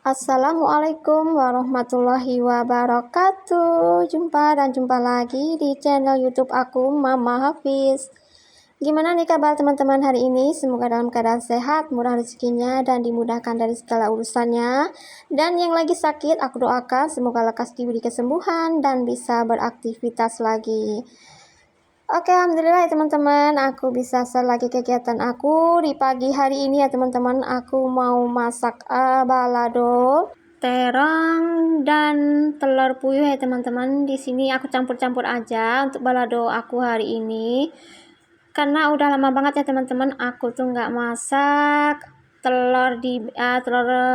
Assalamualaikum warahmatullahi wabarakatuh. Jumpa lagi di channel YouTube aku, Mama Hafiz. Gimana nih kabar teman-teman hari ini? Semoga dalam keadaan sehat, murah rezekinya, dan dimudahkan dari segala urusannya. Dan yang lagi sakit, aku doakan semoga lekas diberi kesembuhan dan bisa beraktivitas lagi. Oke, alhamdulillah ya teman-teman, aku bisa selagi kegiatan aku di pagi hari ini ya teman-teman. Aku mau masak balado, terong, dan telur puyuh ya teman-teman. Di sini aku campur-campur aja untuk balado aku hari ini. Karena udah lama banget ya teman-teman, aku tuh nggak masak telur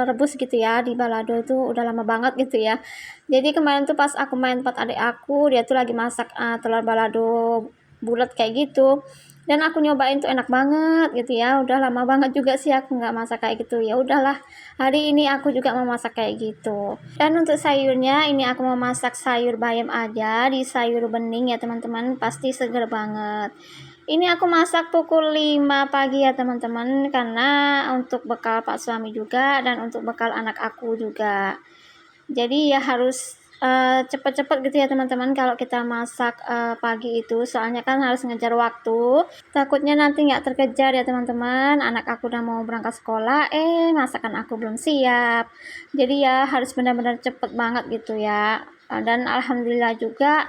rebus gitu ya di balado, itu udah lama banget gitu ya. Jadi kemarin tuh pas aku main tempat adik aku, dia tuh lagi masak telur balado bulat kayak gitu, dan aku nyobain tuh enak banget gitu ya. Udah lama banget juga sih aku nggak masak kayak gitu, ya udahlah hari ini aku juga mau masak kayak gitu. Dan untuk sayurnya ini aku mau masak sayur bayam aja di sayur bening ya teman-teman, pasti seger banget. Ini aku masak pukul 5 pagi ya teman-teman, karena untuk bekal pak suami juga dan untuk bekal anak aku juga. Jadi ya harus cepet-cepet gitu ya teman-teman kalau kita masak pagi itu, soalnya kan harus ngejar waktu, takutnya nanti nggak terkejar ya teman-teman. Anak aku udah mau berangkat sekolah, masakan aku belum siap, jadi ya harus benar-benar cepet banget gitu ya. Dan alhamdulillah juga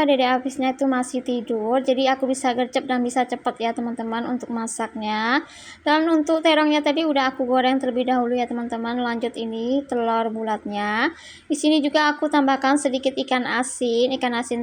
Dede Afisnya itu masih tidur, jadi aku bisa gercep dan bisa cepet ya teman-teman untuk masaknya. Dan untuk terongnya tadi udah aku goreng terlebih dahulu ya teman-teman. Lanjut ini telur bulatnya. Di sini juga aku tambahkan sedikit ikan asin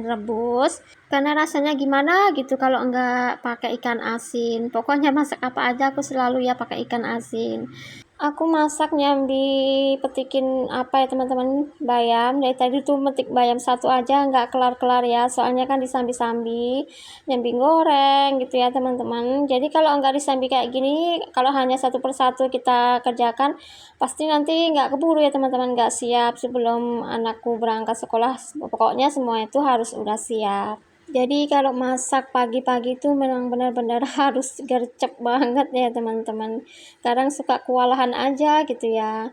rebus. Karena rasanya gimana gitu kalau enggak pakai ikan asin. Pokoknya masak apa aja aku selalu ya pakai ikan asin. Aku masak nyambi petikin apa ya teman-teman, bayam. Dari tadi tuh metik bayam satu aja nggak kelar-kelar ya, soalnya kan disambi-sambi nyambi goreng gitu ya teman-teman. Jadi kalau nggak disambi kayak gini, kalau hanya satu persatu kita kerjakan, pasti nanti nggak keburu ya teman-teman, nggak siap sebelum anakku berangkat sekolah. Pokoknya semua itu harus udah siap. Jadi kalau masak pagi-pagi itu memang benar-benar harus gercep banget ya teman-teman. Kadang suka kewalahan aja gitu ya.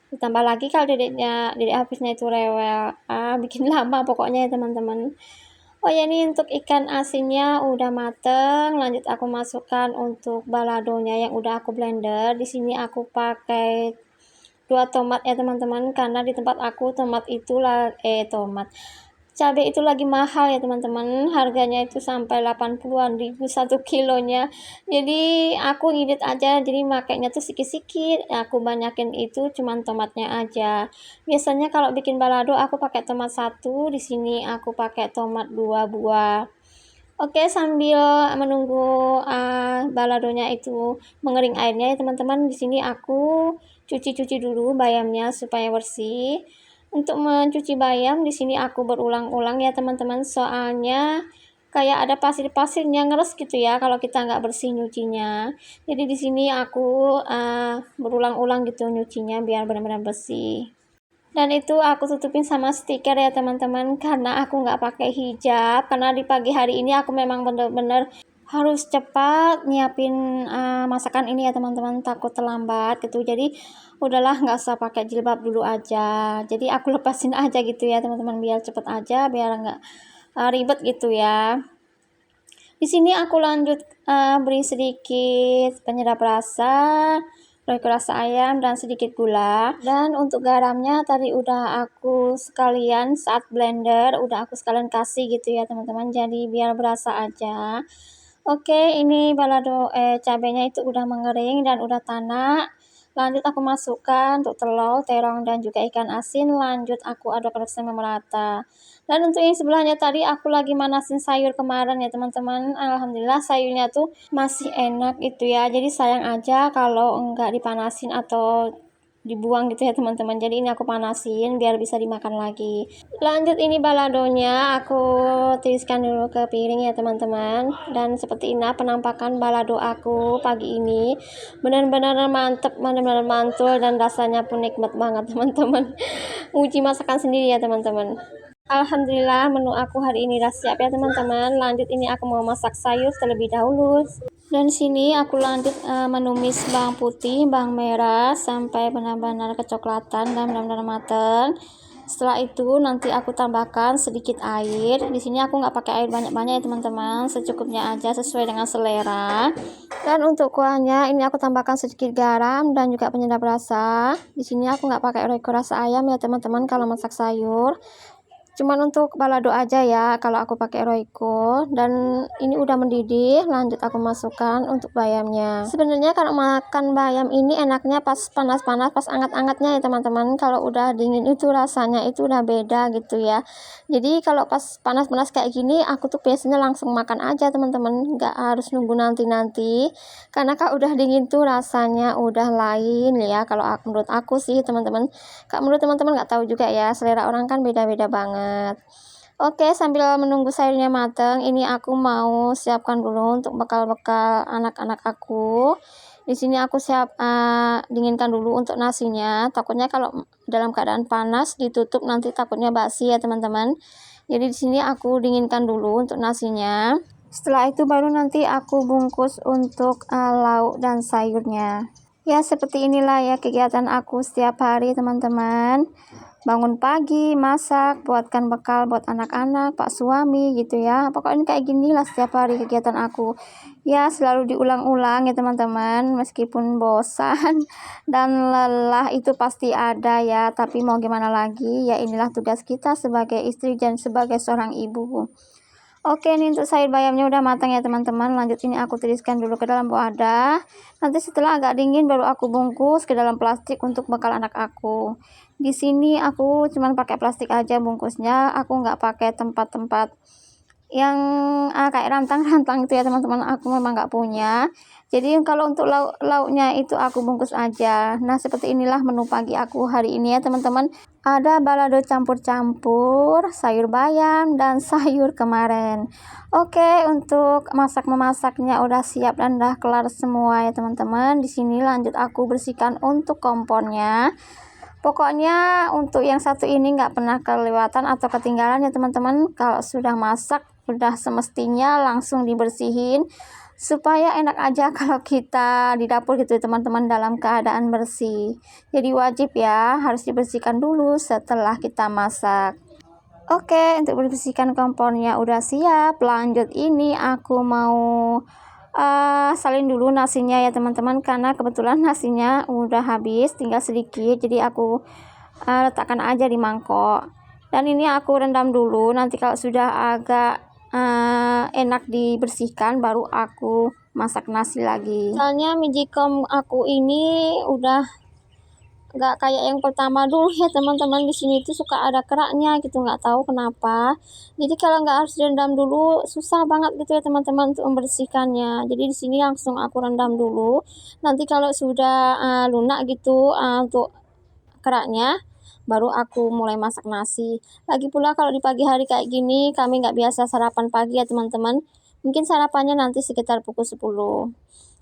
Ditambah lagi kalau dedek habisnya itu rewel, bikin lama pokoknya ya teman-teman. Oh ya, ini untuk ikan asinnya udah mateng. Lanjut aku masukkan untuk baladonya yang udah aku blender. Di sini aku pakai 2 tomat ya teman-teman, karena di tempat aku tomat itulah cabai itu lagi mahal ya teman-teman, harganya itu sampai 80-an ribu 1 kilonya. Jadi aku ngidit aja, jadi makainya tuh sikit-sikit. Aku banyakin itu cuman tomatnya aja. Biasanya kalau bikin balado aku pakai tomat 1, di sini aku pakai tomat 2 buah. Oke, sambil menunggu baladonya itu mengering airnya ya teman-teman, di sini aku cuci-cuci dulu bayamnya supaya bersih. Untuk mencuci bayam di sini aku berulang-ulang ya teman-teman, soalnya kayak ada pasir-pasirnya ngeres gitu ya kalau kita nggak bersih nyucinya. Jadi di sini aku berulang-ulang gitu nyucinya biar benar-benar bersih. Dan itu aku tutupin sama stiker ya teman-teman, karena aku nggak pakai hijab, karena di pagi hari ini aku memang bener-bener harus cepat nyiapin masakan ini ya teman-teman, takut terlambat gitu. Jadi udahlah nggak usah pakai jilbab dulu aja, jadi aku lepasin aja gitu ya teman-teman, biar cepet aja, biar nggak ribet gitu ya. Di sini aku lanjut beri sedikit penyedap rasa, royco rasa ayam, dan sedikit gula. Dan untuk garamnya tadi udah aku sekalian saat blender, udah aku sekalian kasih gitu ya teman-teman, jadi biar berasa aja. Oke, ini balado cabenya itu udah mengering dan udah tanak. Lanjut aku masukkan untuk telur, terong, dan juga ikan asin. Lanjut aku aduk-aduk sampai merata. Dan untuk yang sebelahnya tadi aku lagi manasin sayur kemarin ya teman-teman. Alhamdulillah sayurnya tuh masih enak gitu ya. Jadi sayang aja kalau enggak dipanasin atau dibuang gitu ya teman-teman. Jadi ini aku panasin biar bisa dimakan lagi. Lanjut ini baladonya aku tiriskan dulu ke piring ya teman-teman. Dan seperti ini penampakan balado aku pagi ini, benar-benar mantep, benar-benar mantul, dan rasanya pun nikmat banget teman-teman. Uji masakan sendiri ya teman-teman. Alhamdulillah menu aku hari ini udah siap ya teman-teman. Lanjut ini aku mau masak sayur terlebih dahulu. Dan sini aku lanjut menumis bawang putih, bawang merah sampai benar-benar kecoklatan dan benar-benar matang. Setelah itu nanti aku tambahkan sedikit air. Di sini aku nggak pakai air banyak-banyak ya teman-teman, secukupnya aja sesuai dengan selera. Dan untuk kuahnya ini aku tambahkan sedikit garam dan juga penyedap rasa. Di sini aku nggak pakai royco rasa ayam ya teman-teman kalau masak sayur. Cuman untuk balado aja ya kalau aku pakai royco. Dan ini udah mendidih, lanjut aku masukkan untuk bayamnya. Sebenarnya kalau makan bayam ini enaknya pas panas-panas, pas anget-angetnya ya teman-teman. Kalau udah dingin itu rasanya itu udah beda gitu ya. Jadi kalau pas panas-panas kayak gini aku tuh biasanya langsung makan aja teman-teman, nggak harus nunggu nanti-nanti. Karena kalau udah dingin tuh rasanya udah lain ya kalau menurut aku sih teman-teman. Kak, menurut teman-teman nggak tahu juga ya, selera orang kan beda-beda banget. Oke, sambil menunggu sayurnya matang, ini aku mau siapkan dulu untuk bekal-bekal anak-anak aku. Di sini aku dinginkan dulu untuk nasinya. Takutnya kalau dalam keadaan panas ditutup nanti takutnya basi ya teman-teman. Jadi di sini aku dinginkan dulu untuk nasinya. Setelah itu baru nanti aku bungkus untuk lauk dan sayurnya. Ya, seperti inilah ya kegiatan aku setiap hari teman-teman. Bangun pagi, masak, buatkan bekal buat anak-anak, pak suami gitu ya. Pokoknya kayak gini lah setiap hari kegiatan aku. Ya, selalu diulang-ulang ya teman-teman, meskipun bosan dan lelah itu pasti ada ya. Tapi mau gimana lagi, ya inilah tugas kita sebagai istri dan sebagai seorang ibu. Oke, ini untuk sayur bayamnya udah matang ya teman-teman. Lanjut ini aku tiriskan dulu ke dalam wadah. Nanti setelah agak dingin baru aku bungkus ke dalam plastik untuk bekal anak aku. Di sini aku cuman pakai plastik aja bungkusnya. Aku nggak pakai tempat-tempat yang kayak rantang-rantang itu ya teman-teman. Aku memang nggak punya. Jadi kalau untuk lauknya itu aku bungkus aja. Nah, seperti inilah menu pagi aku hari ini ya teman-teman. Ada balado campur-campur, sayur bayam dan sayur kemarin. Oke, untuk masak-memasaknya udah siap dan udah kelar semua ya teman-teman. Di sini lanjut aku bersihkan untuk kompornya. Pokoknya untuk yang satu ini nggak pernah kelewatan atau ketinggalan ya teman-teman. Kalau sudah masak udah semestinya langsung dibersihin supaya enak aja kalau kita di dapur gitu teman-teman dalam keadaan bersih. Jadi wajib ya harus dibersihkan dulu setelah kita masak. Oke, untuk membersihkan kompornya udah siap. Lanjut ini aku mau salin dulu nasinya ya teman-teman, karena kebetulan nasinya udah habis, tinggal sedikit. Jadi aku letakkan aja di mangkok. Dan ini aku rendam dulu, nanti kalau sudah agak enak dibersihkan baru aku masak nasi lagi. Soalnya mijikom aku ini udah nggak kayak yang pertama dulu ya teman-teman. Di sini tuh suka ada keraknya gitu, nggak tahu kenapa. Jadi kalau nggak harus direndam dulu susah banget gitu ya teman-teman untuk membersihkannya. Jadi di sini langsung aku rendam dulu, nanti kalau sudah lunak gitu untuk keraknya baru aku mulai masak nasi. Lagi pula kalau di pagi hari kayak gini kami nggak biasa sarapan pagi ya teman-teman, mungkin sarapannya nanti sekitar pukul 10.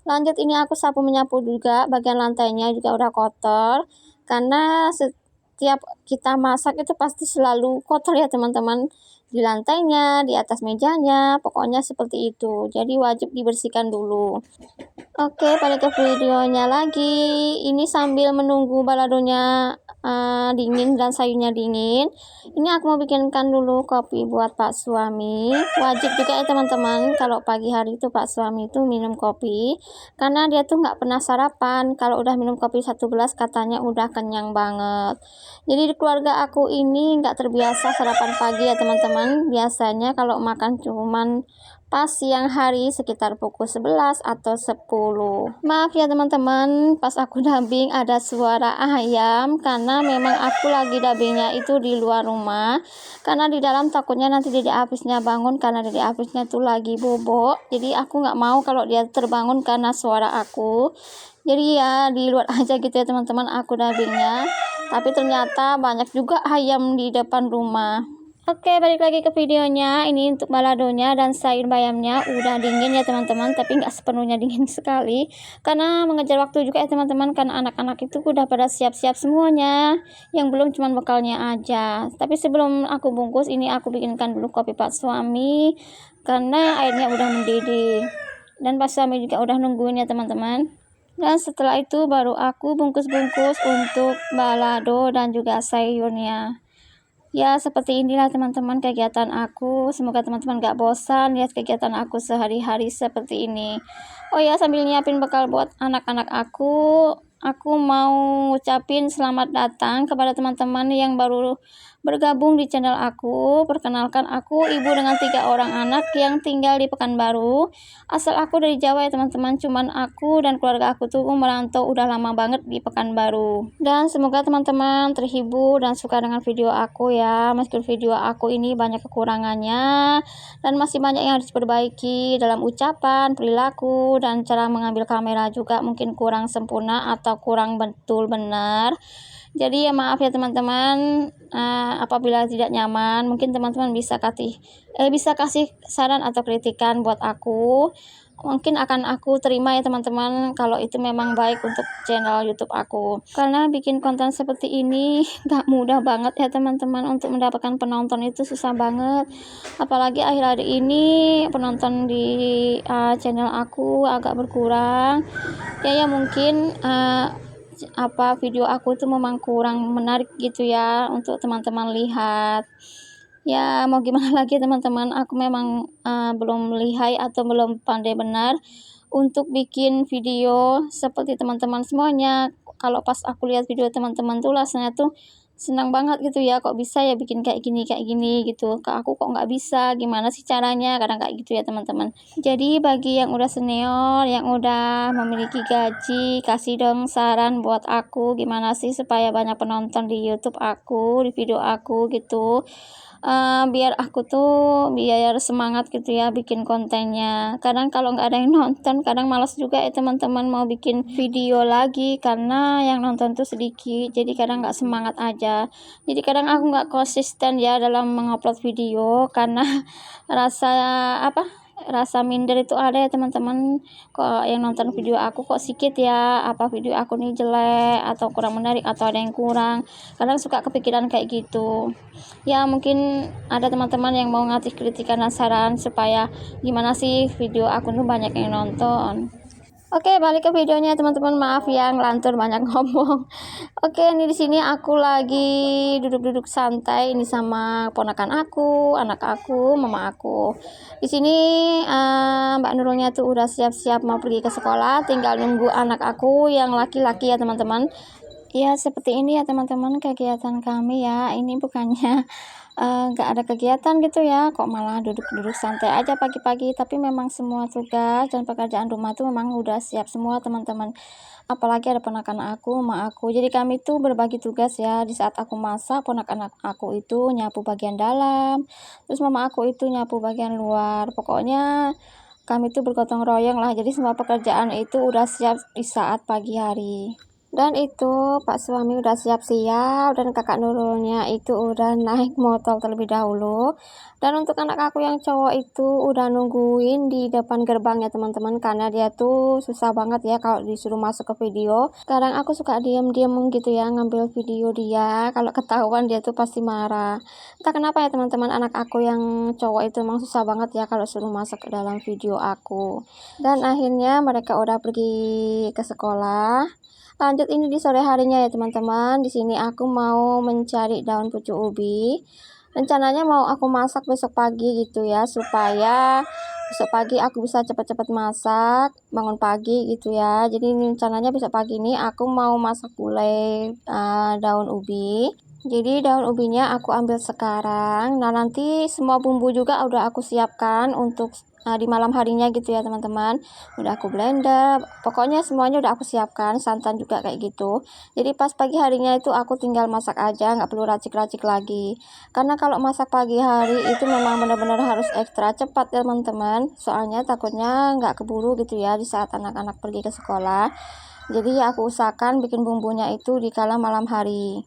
Lanjut ini aku sapu menyapu juga, bagian lantainya juga udah kotor. Karena setiap kita masak itu pasti selalu kotor ya teman-teman. Di lantainya, di atas mejanya, pokoknya seperti itu. Jadi wajib dibersihkan dulu. Oke, balik ke videonya lagi. Ini sambil menunggu baladonya dingin dan sayurnya dingin. Ini aku mau bikinkan dulu kopi buat pak suami. Wajib juga ya teman-teman, kalau pagi hari itu pak suami itu minum kopi. Karena dia tuh nggak pernah sarapan. Kalau udah minum kopi 1 gelas katanya udah kenyang banget. Jadi di keluarga aku ini nggak terbiasa sarapan pagi ya teman-teman. Biasanya kalau makan cuman pas siang hari sekitar pukul 11 atau 10. Maaf ya teman-teman, pas aku dubbing ada suara ayam karena memang aku lagi dubbingnya itu di luar rumah. Karena di dalam takutnya nanti Dede Afisnya bangun karena Dede Afisnya tuh lagi bobok. Jadi aku nggak mau kalau dia terbangun karena suara aku. Jadi ya di luar aja gitu ya teman-teman aku dubbingnya. Tapi ternyata banyak juga ayam di depan rumah. Oke, balik lagi ke videonya. Ini untuk baladonya dan sayur bayamnya udah dingin ya teman-teman, tapi nggak sepenuhnya dingin sekali karena mengejar waktu juga ya teman-teman, karena anak-anak itu udah pada siap-siap semuanya, yang belum cuman bekalnya aja. Tapi sebelum aku bungkus ini aku bikinkan dulu kopi pak suami karena airnya udah mendidih. Dan pas suami juga udah nungguin ya teman-teman. Dan setelah itu baru aku bungkus-bungkus untuk balado dan juga sayurnya. Ya, seperti inilah teman-teman kegiatan aku. Semoga teman-teman gak bosan lihat kegiatan aku sehari-hari seperti ini. Oh ya, sambil nyiapin bekal buat anak-anak aku mau ucapin selamat datang kepada teman-teman yang baru bergabung di channel aku. Perkenalkan, aku ibu dengan 3 orang anak yang tinggal di Pekanbaru. Asal aku dari Jawa ya teman-teman, cuman aku dan keluarga aku tuh merantau udah lama banget di Pekanbaru. Dan semoga teman-teman terhibur dan suka dengan video aku ya. Meskipun video aku ini banyak kekurangannya dan masih banyak yang harus diperbaiki dalam ucapan, perilaku, dan cara mengambil kamera juga mungkin kurang sempurna atau kurang betul benar. Jadi ya maaf ya teman-teman, apabila tidak nyaman, mungkin teman-teman bisa kasih saran atau kritikan buat aku. Mungkin akan aku terima ya teman-teman kalau itu memang baik untuk channel YouTube aku. Karena bikin konten seperti ini gak mudah banget ya teman-teman, untuk mendapatkan penonton itu susah banget. Apalagi akhir-akhir ini penonton di channel aku agak berkurang. Ya mungkin video aku itu memang kurang menarik gitu ya untuk teman-teman lihat. Ya mau gimana lagi teman-teman, aku memang belum lihai atau belum pandai benar untuk bikin video seperti teman-teman semuanya. Kalau pas aku lihat video teman-teman tuh rasanya tuh senang banget gitu ya, kok bisa ya bikin kayak gini gitu. Ke aku kok nggak bisa, gimana sih caranya, kadang kayak gitu ya teman-teman. Jadi bagi yang udah senior, yang udah memiliki gaji, kasih dong saran buat aku gimana sih supaya banyak penonton di YouTube aku, di video aku gitu. Biar aku tuh biar semangat gitu ya bikin kontennya. Kadang kalau nggak ada yang nonton, kadang malas juga ya teman-teman mau bikin video lagi karena yang nonton tuh sedikit, jadi kadang nggak semangat aja. Jadi kadang aku nggak konsisten ya dalam mengupload video karena rasa rasa minder itu ada ya teman-teman. Kok yang nonton video aku kok sedikit ya, apa video aku nih jelek atau kurang menarik atau ada yang kurang, kadang suka kepikiran kayak gitu ya. Mungkin ada teman-teman yang mau ngasih kritikan dan saran supaya gimana sih video aku tuh banyak yang nonton. Oke, balik ke videonya teman-teman. Maaf ya ngelantur banyak ngomong. Oke, ini di sini aku lagi duduk-duduk santai ini sama ponakan aku, anak aku, mama aku. Di sini Mbak Nurulnya tuh udah siap-siap mau pergi ke sekolah, tinggal nunggu anak aku yang laki-laki ya teman-teman. Ya seperti ini ya teman-teman kegiatan kami ya. Ini bukannya nggak ada kegiatan gitu ya, kok malah duduk-duduk santai aja pagi-pagi. Tapi memang semua tugas dan pekerjaan rumah tuh memang udah siap semua teman-teman. Apalagi ada ponakan aku, emak aku. Jadi kami tuh berbagi tugas ya. Di saat aku masak, ponakan aku itu nyapu bagian dalam, terus mama aku itu nyapu bagian luar. Pokoknya kami tuh bergotong royong lah. Jadi semua pekerjaan itu udah siap di saat pagi hari. Dan itu Pak suami udah siap-siap dan kakak Nurulnya itu udah naik motor terlebih dahulu. Dan untuk anak aku yang cowok itu udah nungguin di depan gerbang ya teman-teman, karena dia tuh susah banget ya kalau disuruh masuk ke video. Kadang aku suka diam-diam gitu ya ngambil video dia, kalau ketahuan dia tuh pasti marah. Entah kenapa ya teman-teman, anak aku yang cowok itu emang susah banget ya kalau suruh masuk ke dalam video aku. Dan akhirnya mereka udah pergi ke sekolah. Lanjut ini di sore harinya ya teman-teman. Di sini aku mau mencari daun pucuk ubi. Rencananya mau aku masak besok pagi gitu ya, supaya besok pagi aku bisa cepat-cepat masak, bangun pagi gitu ya. Jadi rencananya besok pagi ini aku mau masak gulai daun ubi. Jadi daun ubinya aku ambil sekarang. Nah nanti semua bumbu juga udah aku siapkan untuk di malam harinya gitu ya teman-teman. Udah aku blender, pokoknya semuanya udah aku siapkan, santan juga kayak gitu. Jadi pas pagi harinya itu aku tinggal masak aja, nggak perlu racik-racik lagi. Karena kalau masak pagi hari itu memang benar-benar harus ekstra cepat ya teman-teman. Soalnya takutnya nggak keburu gitu ya di saat anak-anak pergi ke sekolah. Jadi ya aku usahakan bikin bumbunya itu di kala malam hari.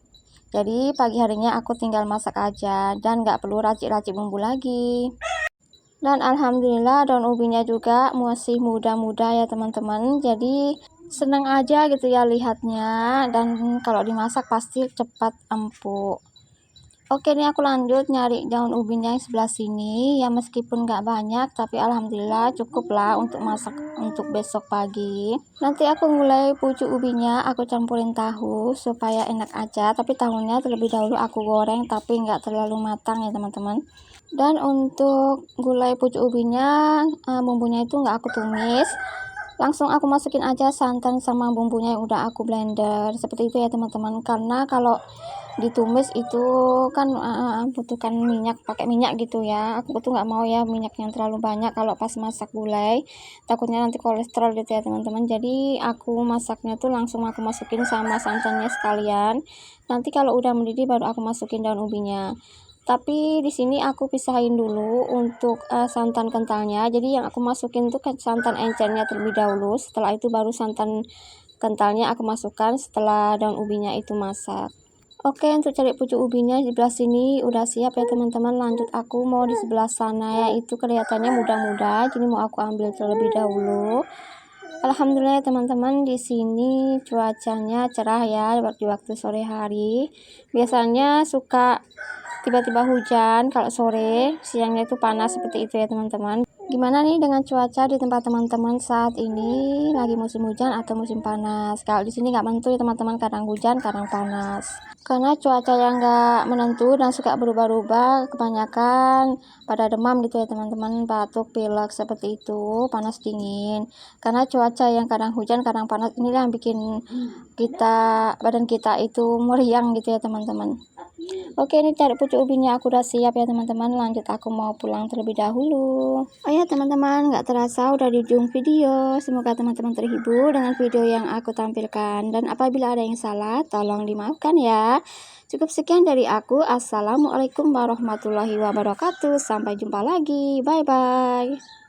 Jadi pagi harinya aku tinggal masak aja dan nggak perlu racik-racik bumbu lagi. Dan alhamdulillah daun ubinya juga masih muda-muda ya teman-teman. Jadi senang aja gitu ya lihatnya, dan kalau dimasak pasti cepat empuk. Oke nih aku lanjut nyari daun ubinya yang sebelah sini ya, meskipun nggak banyak tapi alhamdulillah cukup lah untuk masak untuk besok pagi. Nanti aku mulai pucuk ubinya aku campurin tahu supaya enak aja, tapi tahunya terlebih dahulu aku goreng tapi nggak terlalu matang ya teman-teman. Dan untuk gulai pucuk ubinya bumbunya itu nggak aku tumis, langsung aku masukin aja santan sama bumbunya yang udah aku blender seperti itu ya teman-teman. Karena kalau ditumis itu kan butuhkan minyak, pakai minyak gitu ya. Aku tuh nggak mau ya minyak yang terlalu banyak kalau pas masak gulai, takutnya nanti kolesterol gitu ya teman-teman. Jadi aku masaknya tuh langsung aku masukin sama santannya sekalian. Nanti kalau udah mendidih baru aku masukin daun ubinya. Tapi di sini aku pisahin dulu untuk santan kentalnya. Jadi yang aku masukin tuh santan encernya terlebih dahulu. Setelah itu baru santan kentalnya aku masukkan setelah daun ubinya itu masak. Oke, untuk cari pucuk ubinya di sebelah sini udah siap ya teman-teman. Lanjut aku mau di sebelah sana ya, itu kelihatannya muda-muda. Jadi mau aku ambil terlebih dahulu. Alhamdulillah ya teman-teman, di sini cuacanya cerah ya di waktu sore hari. Biasanya suka tiba-tiba hujan kalau sore, siangnya itu panas seperti itu ya teman-teman. Gimana nih dengan cuaca di tempat teman-teman saat ini, lagi musim hujan atau musim panas? Kalau di sini nggak menentu ya teman-teman, kadang hujan kadang panas. Karena cuaca yang nggak menentu dan suka berubah-ubah, kebanyakan pada demam gitu ya teman-teman, batuk, pilek seperti itu, panas dingin. Karena cuaca yang kadang hujan kadang panas inilah yang bikin badan kita itu meriang gitu ya teman-teman. Oke, ini cari pucuk ubinya aku udah siap ya teman-teman. Lanjut aku mau pulang terlebih dahulu. Oh ya teman-teman, nggak terasa udah di ujung video. Semoga teman-teman terhibur dengan video yang aku tampilkan. Dan apabila ada yang salah, tolong dimaafkan ya. Cukup sekian dari aku. Assalamualaikum warahmatullahi wabarakatuh. Sampai jumpa lagi. Bye-bye.